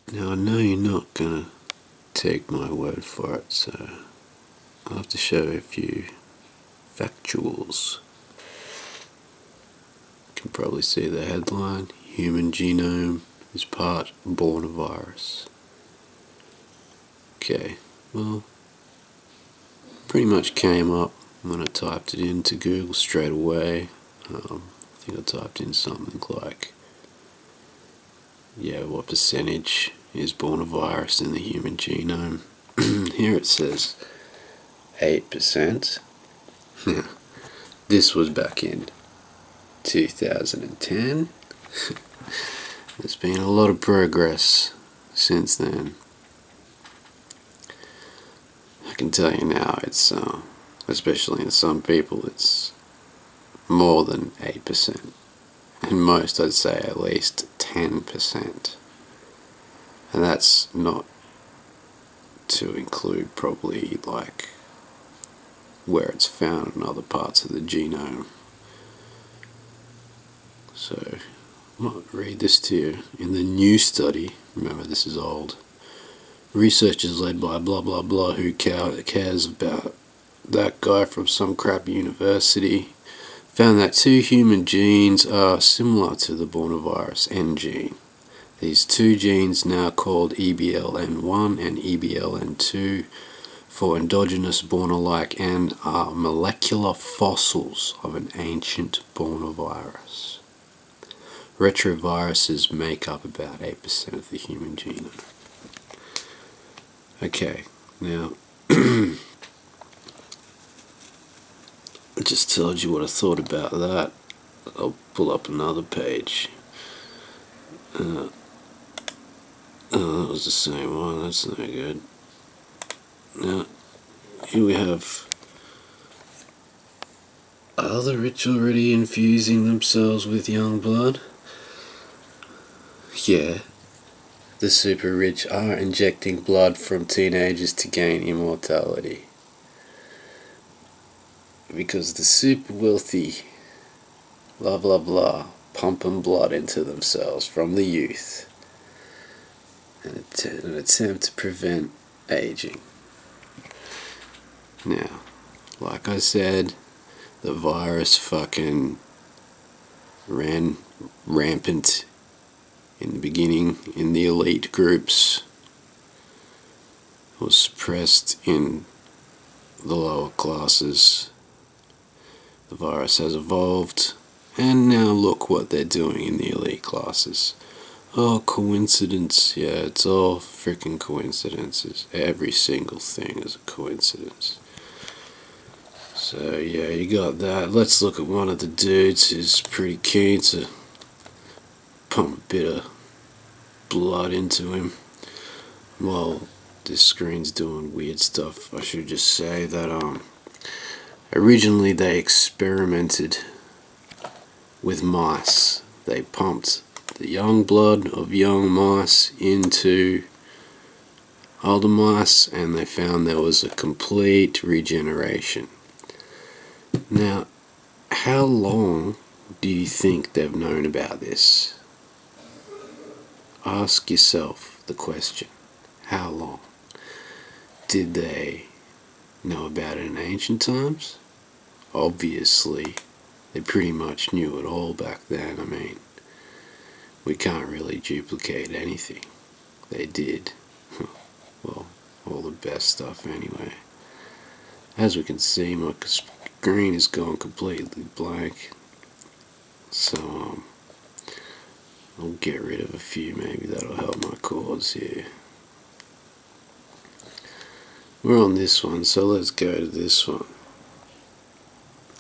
Now I know you're not gonna take my word for it, so I'll have to show a few factuals. You can probably see the headline: Human Genome is part Borna Virus. Okay, well, pretty much came up when I typed it into Google straight away. I think I typed in something like, what percentage is Borna virus in the human genome? Here it says 8%. This was back in 2010. There's been a lot of progress since then. I can tell you now, it's especially in some people, it's more than 8%. And most, I'd say, at least 10%. And that's not to include probably like where it's found in other parts of the genome. So I might read this to you. In the new study, remember this is old, researchers led by blah blah blah, who cares about that guy from some crap university, found that two human genes are similar to the Borna virus N gene. These two genes, now called EBLN1 and EBLN2 for endogenous Borna-like N, are molecular fossils of an ancient Borna virus. Retroviruses make up about 8% of the human genome. Okay, now I just told you what I thought about that. I'll pull up another page. That was the same one, that's no good. Now, here we have, are the rich already infusing themselves with young blood? Yeah, the super rich are injecting blood from teenagers to gain immortality. Because the super wealthy, blah blah blah, pumping blood into themselves from the youth in an attempt to prevent aging. Now, like I said, the virus fucking ran rampant in the beginning in the elite groups, was suppressed in the lower classes. The virus has evolved, and now look what they're doing in the elite classes. Oh, coincidence. Yeah, it's all freaking coincidences. Every single thing is a coincidence. So yeah, you got that. Let's look at one of the dudes who's pretty keen to pump a bit of blood into him. Well, this screen's doing weird stuff. I should just say that originally they experimented with mice. They pumped the young blood of young mice into older mice, and they found there was a complete regeneration. Now, how long do you think they've known about this? Ask yourself the question. How long? Did they know about it in ancient times? Obviously, they pretty much knew it all back then. I mean, we can't really duplicate anything they did. Well, all the best stuff anyway. As we can see, my screen is going completely blank. So, I'll get rid of a few, maybe that'll help my cause here. We're on this one, so let's go to this one.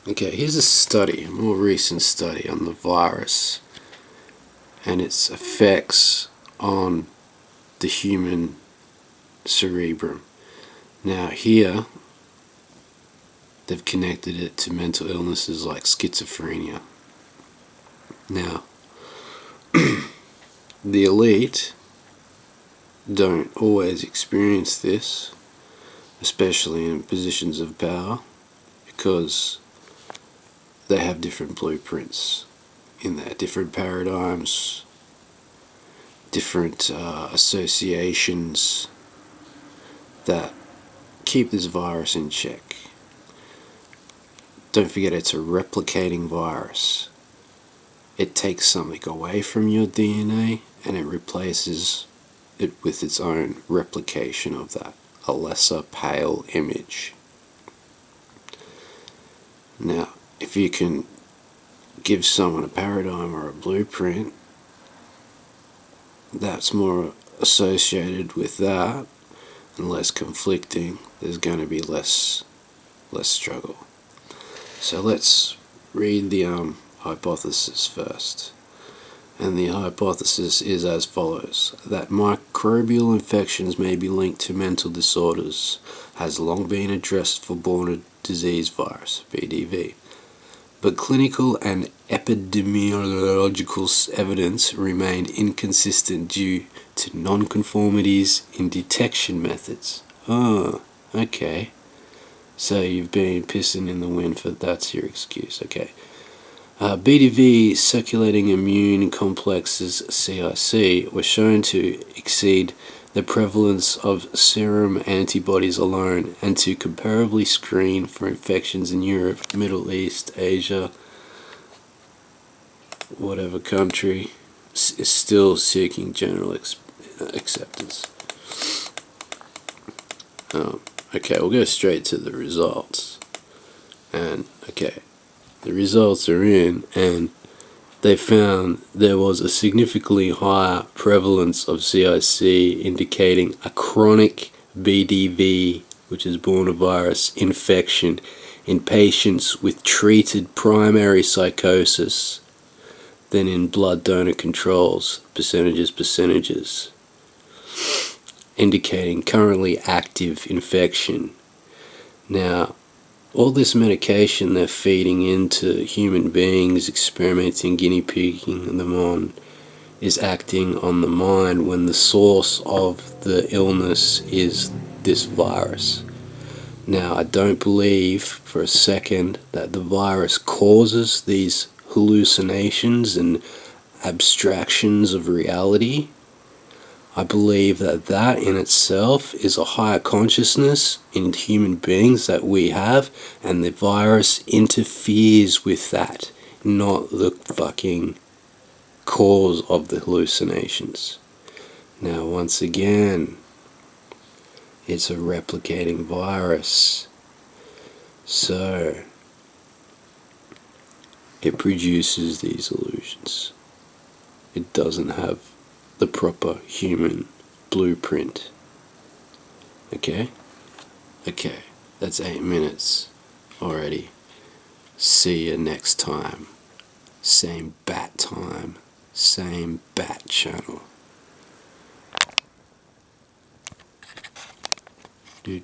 Okay, here's a study, a more recent study on the virus and its effects on the human cerebrum. Now here, they've connected it to mental illnesses like schizophrenia. Now, the elite don't always experience this, especially in positions of power, because they have different blueprints in their different paradigms, different associations that keep this virus in check. Don't forget, it's a replicating virus. It takes something away from your DNA and it replaces it with its own replication of that, a lesser pale image. Now, if you can give someone a paradigm or a blueprint that's more associated with that and less conflicting, there's going to be less struggle. So let's read the hypothesis first. And the hypothesis is as follows: that microbial infections may be linked to mental disorders has long been addressed for Borna disease virus, BoDV. But clinical and epidemiological evidence remained inconsistent due to non-conformities in detection methods. Oh, okay. So you've been pissing in the wind for that's your excuse, okay. BoDV circulating immune complexes, CIC, were shown to exceed the prevalence of serum antibodies alone and to comparably screen for infections in Europe, Middle East, Asia, whatever country is still seeking general acceptance. Okay, we'll go straight to the results. And, okay, the results are in, and they found there was a significantly higher prevalence of CIC, indicating a chronic BoDV, which is Borna Virus, infection in patients with treated primary psychosis than in blood donor controls, percentages, indicating currently active infection. Now, all this medication they're feeding into human beings, experimenting, guinea pigging them on, is acting on the mind when the source of the illness is this virus. Now, I don't believe for a second that the virus causes these hallucinations and abstractions of reality. I believe that that in itself is a higher consciousness in human beings that we have, and the virus interferes with that, not the fucking cause of the hallucinations. Now, once again, it's a replicating virus, so it produces these illusions. It doesn't have the proper human blueprint. Okay, that's 8 minutes already. See you next time. Same bat time, same bat channel. Where's